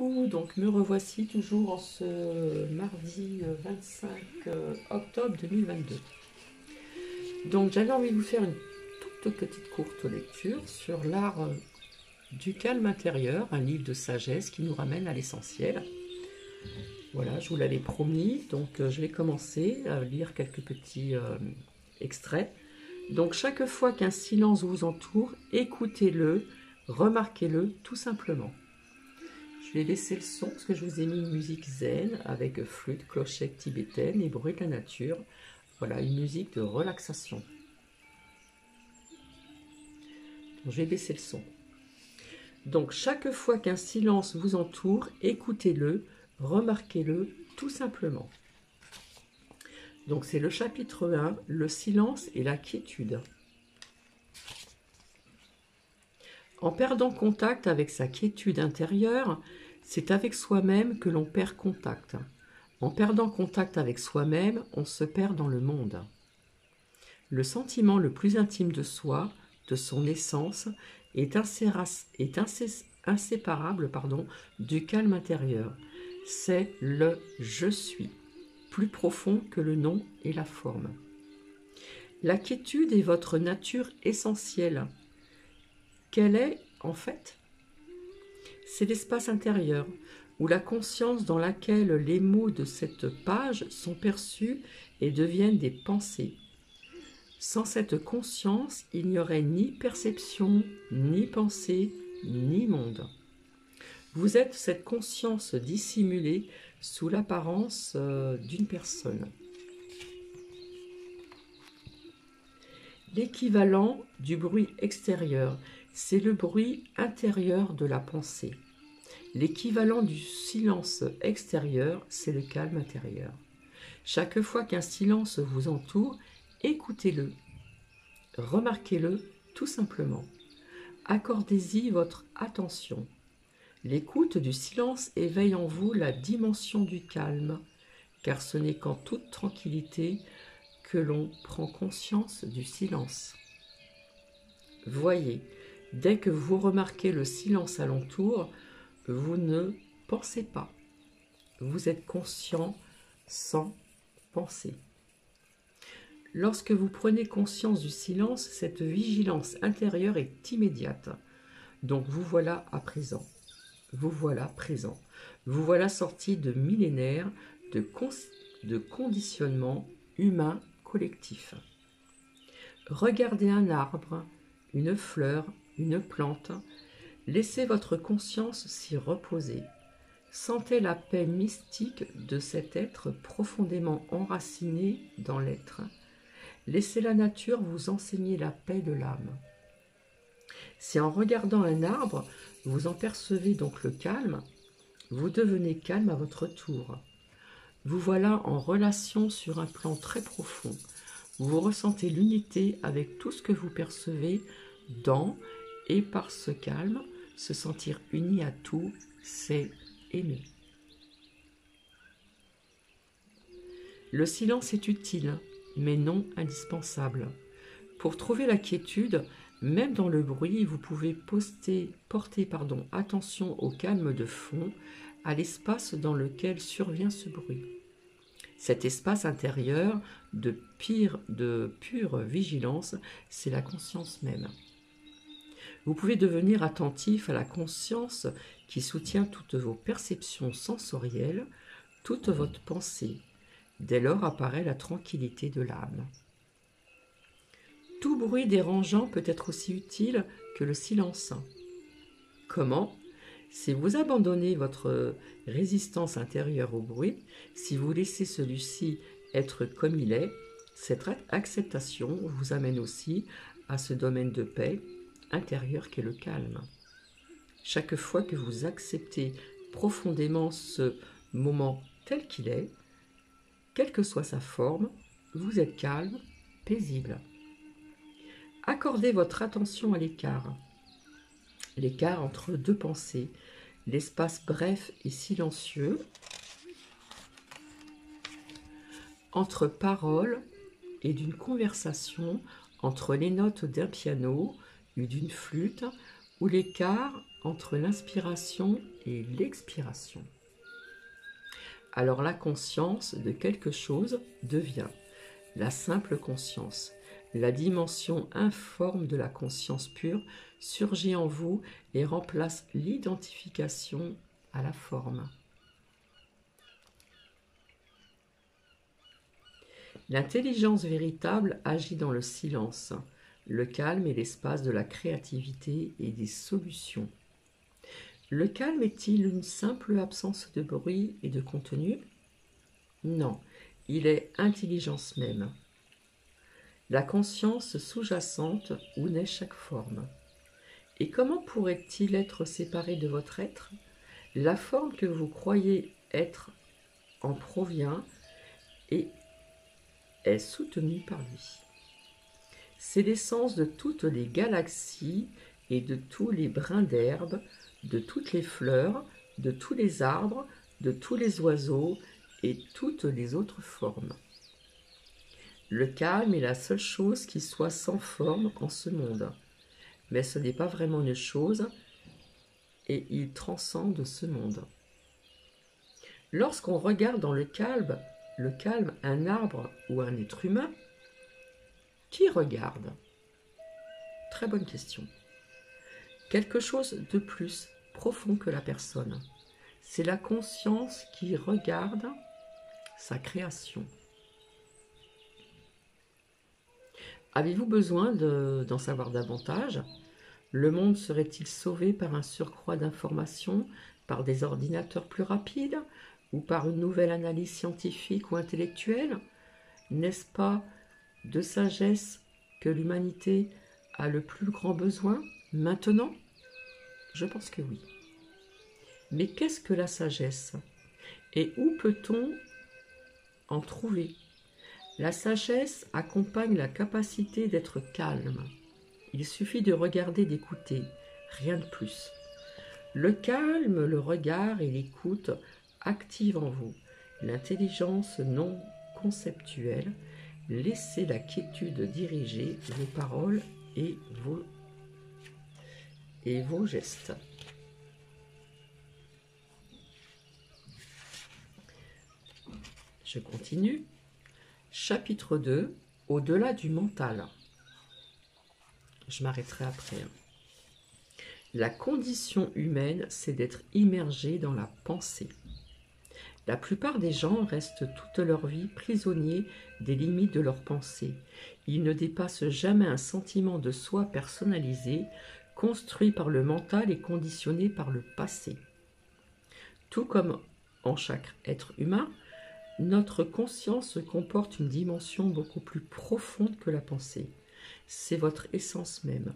Coucou, donc me revoici toujours en ce mardi 25 octobre 2022. Donc j'avais envie de vous faire une toute petite courte lecture sur l'art du calme intérieur, un livre de sagesse qui nous ramène à l'essentiel. Voilà, je vous l'avais promis, donc je vais commencer à lire quelques petits extraits. Donc chaque fois qu'un silence vous entoure, écoutez-le, remarquez-le tout simplement. Je vais laisser le son parce que je vous ai mis une musique zen avec flûte, clochette tibétaine et bruit de la nature. Voilà, une musique de relaxation. Donc, je vais baisser le son. Donc chaque fois qu'un silence vous entoure, écoutez-le, remarquez-le tout simplement. Donc c'est le chapitre 1, le silence et la quiétude. En perdant contact avec sa quiétude intérieure, c'est avec soi-même que l'on perd contact. En perdant contact avec soi-même, on se perd dans le monde. Le sentiment le plus intime de soi, de son essence, est inséparable du calme intérieur. C'est le « je suis », plus profond que le nom et la forme. La quiétude est votre nature essentielle. Quelle est, en fait? C'est l'espace intérieur, où la conscience dans laquelle les mots de cette page sont perçus et deviennent des pensées. Sans cette conscience, il n'y aurait ni perception, ni pensée, ni monde. Vous êtes cette conscience dissimulée sous l'apparence d'une personne. L'équivalent du bruit extérieur, c'est le bruit intérieur de la pensée. L'équivalent du silence extérieur, c'est le calme intérieur. Chaque fois qu'un silence vous entoure, écoutez-le, remarquez-le tout simplement. Accordez-y votre attention. L'écoute du silence éveille en vous la dimension du calme, car ce n'est qu'en toute tranquillité que l'on prend conscience du silence. Voyez, dès que vous remarquez le silence alentour, vous ne pensez pas. Vous êtes conscient sans penser. Lorsque vous prenez conscience du silence, cette vigilance intérieure est immédiate. Donc vous voilà à présent. Vous voilà présent. Vous voilà sorti de millénaires de conditionnement humain collectif. Regardez un arbre, une fleur, une plante. Laissez votre conscience s'y reposer. Sentez la paix mystique de cet être profondément enraciné dans l'être. Laissez la nature vous enseigner la paix de l'âme. Si en regardant un arbre, vous en percevez donc le calme, vous devenez calme à votre tour. Vous voilà en relation sur un plan très profond. Vous ressentez l'unité avec tout ce que vous percevez dans et par ce calme. Se sentir uni à tout, c'est aimer. Le silence est utile, mais non indispensable. Pour trouver la quiétude, même dans le bruit, vous pouvez porter attention au calme de fond, à l'espace dans lequel survient ce bruit. Cet espace intérieur de pure vigilance, c'est la conscience même. Vous pouvez devenir attentif à la conscience qui soutient toutes vos perceptions sensorielles, toute votre pensée. Dès lors apparaît la tranquillité de l'âme. Tout bruit dérangeant peut être aussi utile que le silence. Comment? Si vous abandonnez votre résistance intérieure au bruit, si vous laissez celui-ci être comme il est, cette acceptation vous amène aussi à ce domaine de paix intérieure qu'est le calme. Chaque fois que vous acceptez profondément ce moment tel qu'il est, quelle que soit sa forme, vous êtes calme, paisible. Accordez votre attention à l'écart entre deux pensées, l'espace bref et silencieux, entre paroles et d'une conversation, entre les notes d'un piano ou d'une flûte ou l'écart entre l'inspiration et l'expiration. Alors la conscience de quelque chose devient la simple conscience. La dimension informe de la conscience pure surgit en vous et remplace l'identification à la forme. L'intelligence véritable agit dans le silence, le calme et l'espace de la créativité et des solutions. Le calme est-il une simple absence de bruit et de contenu? Non, il est intelligence même. La conscience sous-jacente où naît chaque forme. Et comment pourrait-il être séparé de votre être? La forme que vous croyez être en provient et est soutenue par lui. C'est l'essence de toutes les galaxies et de tous les brins d'herbe, de toutes les fleurs, de tous les arbres, de tous les oiseaux et toutes les autres formes. Le calme est la seule chose qui soit sans forme en ce monde. Mais ce n'est pas vraiment une chose et il transcende ce monde. Lorsqu'on regarde dans le calme un arbre ou un être humain, qui regarde? Très bonne question. Quelque chose de plus profond que la personne. C'est la conscience qui regarde sa création. Avez-vous besoin d'en savoir davantage? Le monde serait-il sauvé par un surcroît d'informations, par des ordinateurs plus rapides, ou par une nouvelle analyse scientifique ou intellectuelle? N'est-ce pas de sagesse que l'humanité a le plus grand besoin maintenant? Je pense que oui. Mais qu'est-ce que la sagesse? Et où peut-on en trouver? La sagesse accompagne la capacité d'être calme. Il suffit de regarder, d'écouter, rien de plus. Le calme, le regard et l'écoute activent en vous l'intelligence non conceptuelle. Laissez la quiétude diriger vos paroles et vos gestes. Je continue. Chapitre 2, au-delà du mental. Je m'arrêterai après. La condition humaine, c'est d'être immergé dans la pensée. La plupart des gens restent toute leur vie prisonniers des limites de leur pensée. Ils ne dépassent jamais un sentiment de soi personnalisé, construit par le mental et conditionné par le passé. Tout comme en chaque être humain, notre conscience comporte une dimension beaucoup plus profonde que la pensée. C'est votre essence même.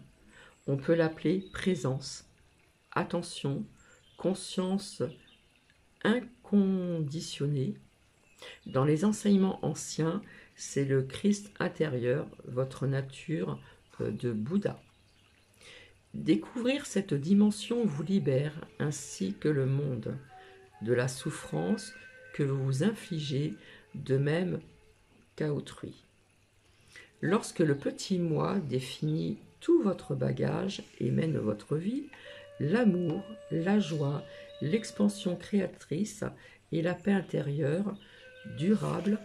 On peut l'appeler présence, attention, conscience inconditionnée. Dans les enseignements anciens, c'est le Christ intérieur, votre nature de Bouddha. Découvrir cette dimension vous libère, ainsi que le monde, de la souffrance que vous vous infligez, de même qu'à autrui. Lorsque le petit moi définit tout votre bagage et mène votre vie, l'amour, la joie, l'expansion créatrice et la paix intérieure durable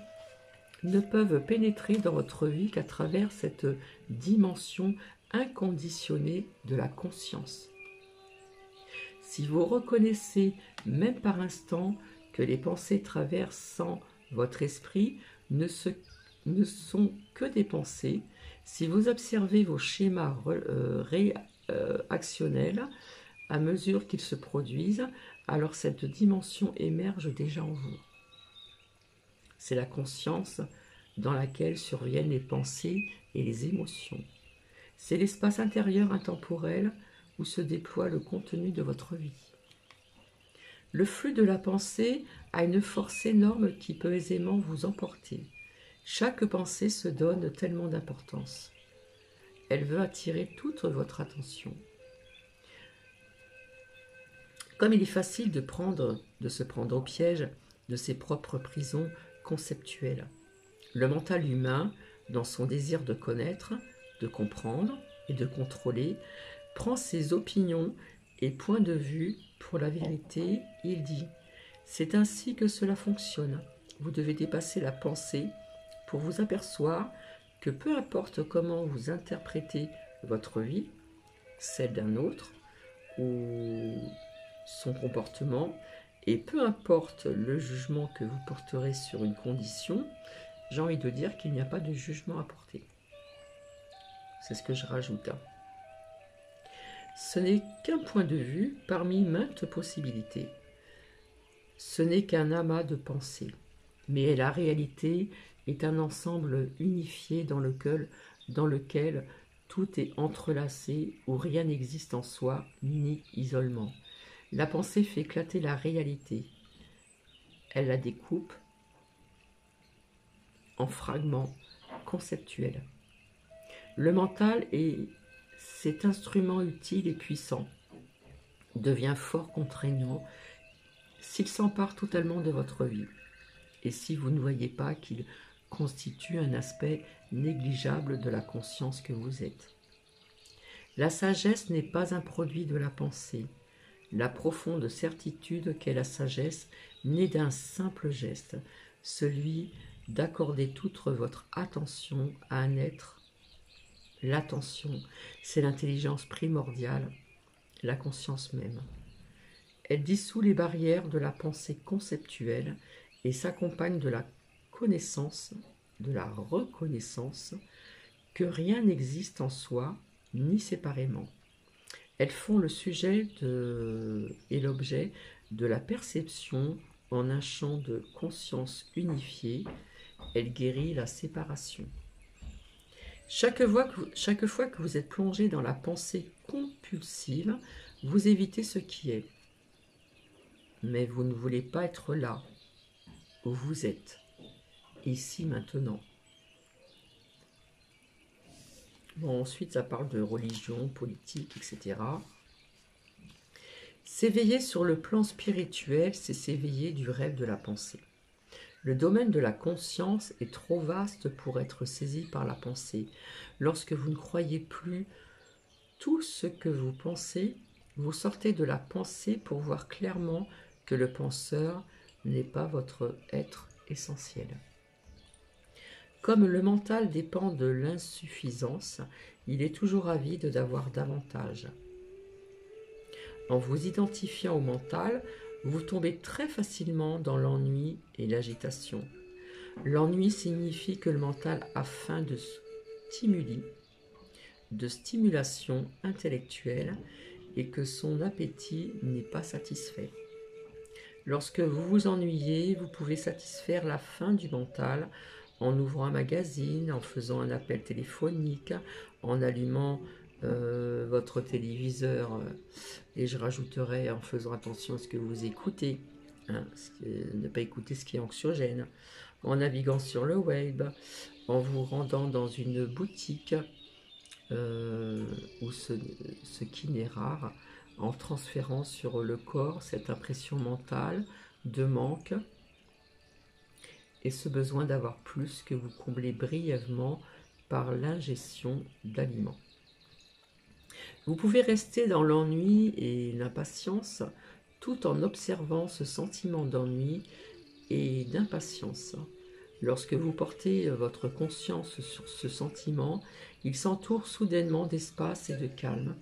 ne peuvent pénétrer dans votre vie qu'à travers cette dimension inconditionnée de la conscience. Si vous reconnaissez, même par instant, que les pensées traversant votre esprit ne sont que des pensées, si vous observez vos schémas réactionnels à mesure qu'ils se produisent, alors cette dimension émerge déjà en vous. C'est la conscience dans laquelle surviennent les pensées et les émotions. C'est l'espace intérieur intemporel où se déploie le contenu de votre vie. Le flux de la pensée a une force énorme qui peut aisément vous emporter. Chaque pensée se donne tellement d'importance. Elle veut attirer toute votre attention. Comme il est facile de se prendre au piège de ses propres prisons conceptuelles, le mental humain, dans son désir de connaître, de comprendre et de contrôler, prend ses opinions et points de vue pour la vérité. Il dit, c'est ainsi que cela fonctionne. Vous devez dépasser la pensée pour vous apercevoir que peu importe comment vous interprétez votre vie, celle d'un autre ou son comportement, et peu importe le jugement que vous porterez sur une condition, j'ai envie de dire qu'il n'y a pas de jugement à porter. C'est ce que je rajoute. Ce n'est qu'un point de vue parmi maintes possibilités. Ce n'est qu'un amas de pensées. Mais la réalité est un ensemble unifié dans lequel tout est entrelacé, où rien n'existe en soi, ni isolement. La pensée fait éclater la réalité. Elle la découpe en fragments conceptuels. Le mental est cet instrument utile et puissant, devient fort contraignant s'il s'empare totalement de votre vie, et si vous ne voyez pas qu'il constitue un aspect négligeable de la conscience que vous êtes. La sagesse n'est pas un produit de la pensée. La profonde certitude qu'est la sagesse naît d'un simple geste, celui d'accorder toute votre attention à un être. L'attention, c'est l'intelligence primordiale, la conscience même. Elle dissout les barrières de la pensée conceptuelle et s'accompagne de la connaissance, de la reconnaissance, que rien n'existe en soi, ni séparément. Elles font le sujet et l'objet de la perception en un champ de conscience unifié. Elle guérit la séparation. Chaque fois que vous êtes plongé dans la pensée compulsive, vous évitez ce qui est. Mais vous ne voulez pas être là où vous êtes, ici maintenant. Bon, ensuite, ça parle de religion, politique, etc. S'éveiller sur le plan spirituel, c'est s'éveiller du rêve de la pensée. Le domaine de la conscience est trop vaste pour être saisi par la pensée. Lorsque vous ne croyez plus tout ce que vous pensez, vous sortez de la pensée pour voir clairement que le penseur n'est pas votre être essentiel. Comme le mental dépend de l'insuffisance, il est toujours avide d'avoir davantage. En vous identifiant au mental, vous tombez très facilement dans l'ennui et l'agitation. L'ennui signifie que le mental a faim de stimulation intellectuelle et que son appétit n'est pas satisfait. Lorsque vous vous ennuyez, vous pouvez satisfaire la faim du mental en ouvrant un magazine, en faisant un appel téléphonique, en allumant votre téléviseur, et je rajouterai en faisant attention à ce que vous écoutez, ne pas écouter ce qui est anxiogène, en naviguant sur le web, en vous rendant dans une boutique, ou ce qui n'est rare, en transférant sur le corps cette impression mentale de manque et ce besoin d'avoir plus que vous comblez brièvement par l'ingestion d'aliments. Vous pouvez rester dans l'ennui et l'impatience tout en observant ce sentiment d'ennui et d'impatience. Lorsque vous portez votre conscience sur ce sentiment, il s'entoure soudainement d'espace et de calme,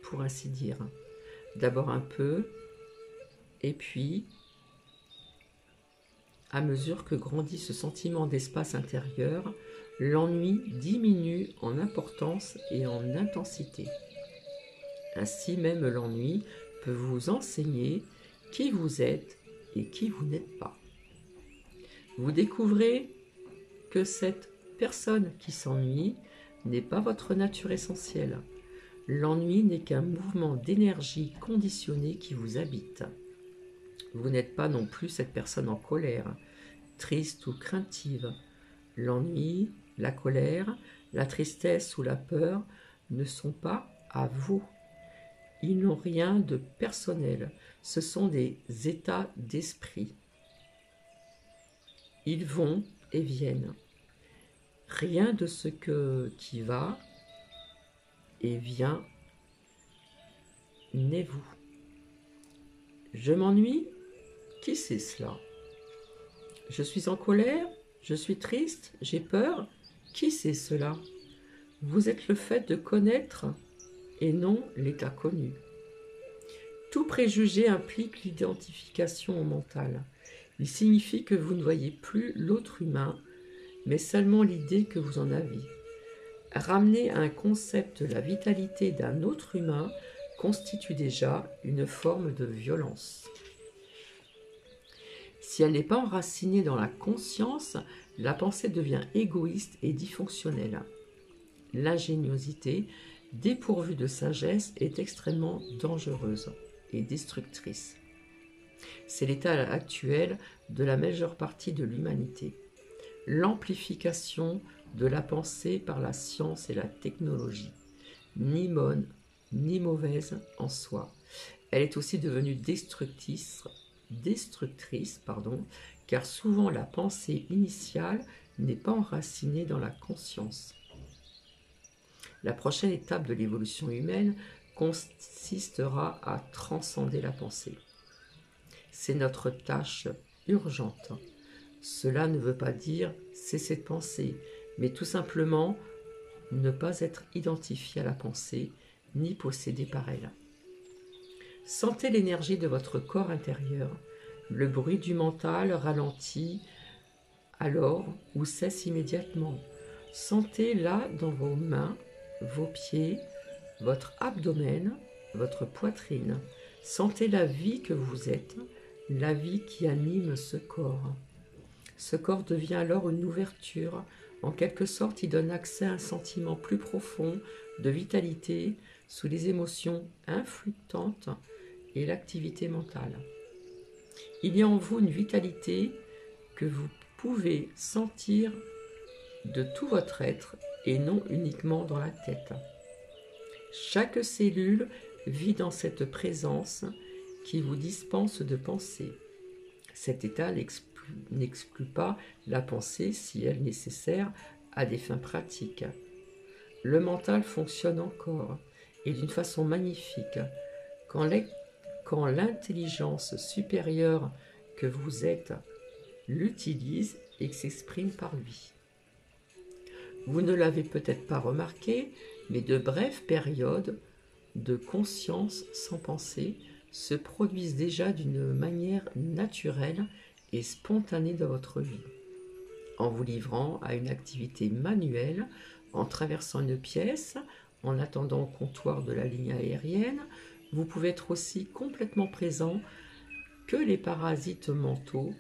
pour ainsi dire. D'abord un peu, et puis, à mesure que grandit ce sentiment d'espace intérieur, l'ennui diminue en importance et en intensité. Ainsi même l'ennui peut vous enseigner qui vous êtes et qui vous n'êtes pas. Vous découvrez que cette personne qui s'ennuie n'est pas votre nature essentielle. L'ennui n'est qu'un mouvement d'énergie conditionnée qui vous habite. Vous n'êtes pas non plus cette personne en colère, triste ou craintive. L'ennui, la colère, la tristesse ou la peur ne sont pas à vous. Ils n'ont rien de personnel. Ce sont des états d'esprit. Ils vont et viennent. Rien de ce qui va et vient Imaginez-vous. Je m'ennuie? Qui c'est cela? Je suis en colère? Je suis triste? J'ai peur? Qui c'est cela? Vous êtes le fait de connaître et non l'état connu. Tout préjugé implique l'identification au mental. Il signifie que vous ne voyez plus l'autre humain, mais seulement l'idée que vous en avez. Ramener à un concept la vitalité d'un autre humain constitue déjà une forme de violence. Si elle n'est pas enracinée dans la conscience, la pensée devient égoïste et dysfonctionnelle. L'ingéniosité, dépourvue de sagesse, est extrêmement dangereuse et destructrice. C'est l'état actuel de la majeure partie de l'humanité. L'amplification de la pensée par la science et la technologie, ni bonne ni mauvaise en soi. Elle est aussi devenue destructrice, car souvent la pensée initiale n'est pas enracinée dans la conscience. La prochaine étape de l'évolution humaine consistera à transcender la pensée. C'est notre tâche urgente. Cela ne veut pas dire cesser de penser, mais tout simplement ne pas être identifié à la pensée, ni possédé par elle. Sentez l'énergie de votre corps intérieur. Le bruit du mental ralentit alors ou cesse immédiatement. Sentez-la dans vos mains, vos pieds, votre abdomen, votre poitrine. Sentez la vie que vous êtes, la vie qui anime ce corps. Ce corps devient alors une ouverture. En quelque sorte, il donne accès à un sentiment plus profond de vitalité sous les émotions influctuantes et l'activité mentale. Il y a en vous une vitalité que vous pouvez sentir de tout votre être et non uniquement dans la tête. Chaque cellule vit dans cette présence qui vous dispense de penser. Cet état n'exclut pas la pensée si elle est nécessaire à des fins pratiques. Le mental fonctionne encore et d'une façon magnifique quand l'intelligence supérieure que vous êtes l'utilise et s'exprime par lui. Vous ne l'avez peut-être pas remarqué, mais de brèves périodes de conscience sans pensée se produisent déjà d'une manière naturelle et spontanée dans votre vie. En vous livrant à une activité manuelle, en traversant une pièce, en attendant au comptoir de la ligne aérienne, vous pouvez être aussi complètement présent que les parasites mentaux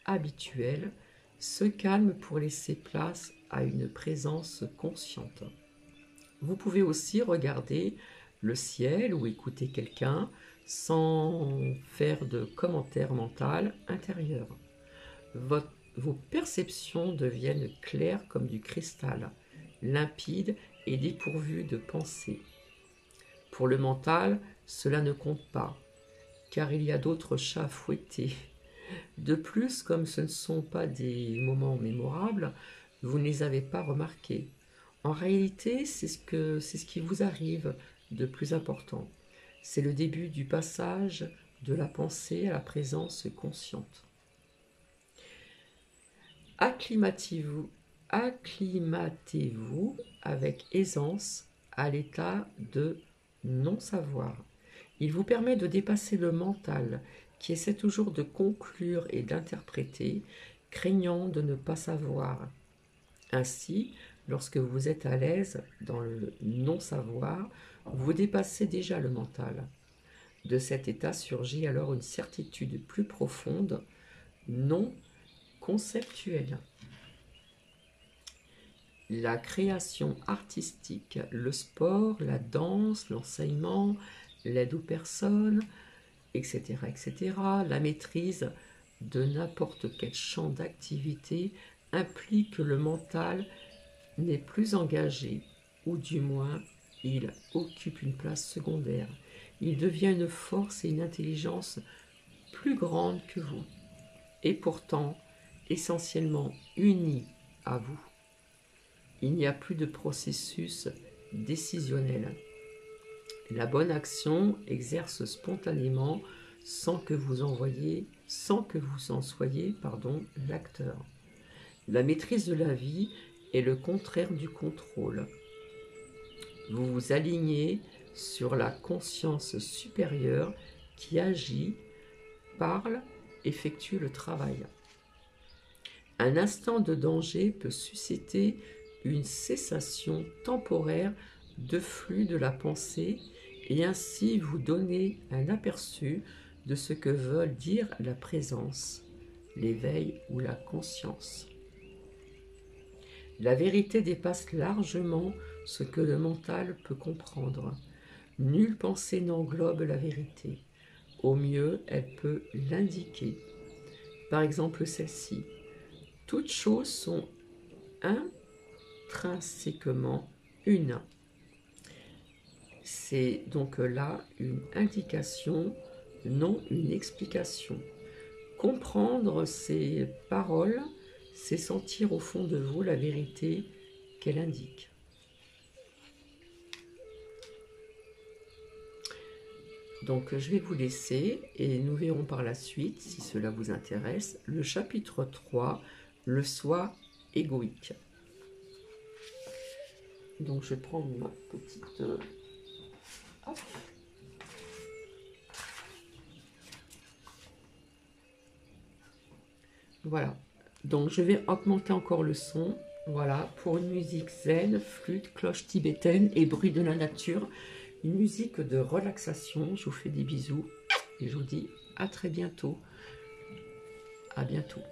habituels se calment pour laisser place à une présence consciente. Vous pouvez aussi regarder le ciel ou écouter quelqu'un sans faire de commentaire mental intérieur. Vos perceptions deviennent claires comme du cristal, limpides et dépourvues de pensée. Pour le mental, cela ne compte pas, car il y a d'autres chats à fouetter. De plus, comme ce ne sont pas des moments mémorables, vous ne les avez pas remarqués. En réalité, c'est ce qui vous arrive de plus important. C'est le début du passage de la pensée à la présence consciente. Acclimatez-vous avec aisance à l'état de non-savoir. Il vous permet de dépasser le mental qui essaie toujours de conclure et d'interpréter, craignant de ne pas savoir. Ainsi, lorsque vous êtes à l'aise dans le non-savoir, vous dépassez déjà le mental. De cet état surgit alors une certitude plus profonde, non conceptuelle. La création artistique, le sport, la danse, l'enseignement, l'aide aux personnes, etc., la maîtrise de n'importe quel champ d'activité implique que le mental n'est plus engagé, ou du moins il occupe une place secondaire. Il devient une force et une intelligence plus grandes que vous, et pourtant essentiellement unis à vous. Il n'y a plus de processus décisionnel. La bonne action exerce spontanément sans que vous en soyez l'acteur. La maîtrise de la vie est le contraire du contrôle. Vous vous alignez sur la conscience supérieure qui agit, parle, effectue le travail. Un instant de danger peut susciter une cessation temporaire de flux de la pensée et ainsi vous donner un aperçu de ce que veulent dire la présence, l'éveil ou la conscience. La vérité dépasse largement ce que le mental peut comprendre. Nulle pensée n'englobe la vérité. Au mieux, elle peut l'indiquer. Par exemple, celle-ci. Toutes choses sont intrinsèquement une. C'est donc là une indication, non une explication. Comprendre ces paroles, c'est sentir au fond de vous la vérité qu'elle indique. Donc je vais vous laisser et nous verrons par la suite, si cela vous intéresse, le chapitre 3, le soi égoïque. Donc je vais prendre ma petite... Hop. Voilà. Donc je vais augmenter encore le son. Voilà, pour une musique zen, flûte, cloche tibétaine et bruit de la nature. Une musique de relaxation. Je vous fais des bisous et je vous dis à très bientôt. À bientôt.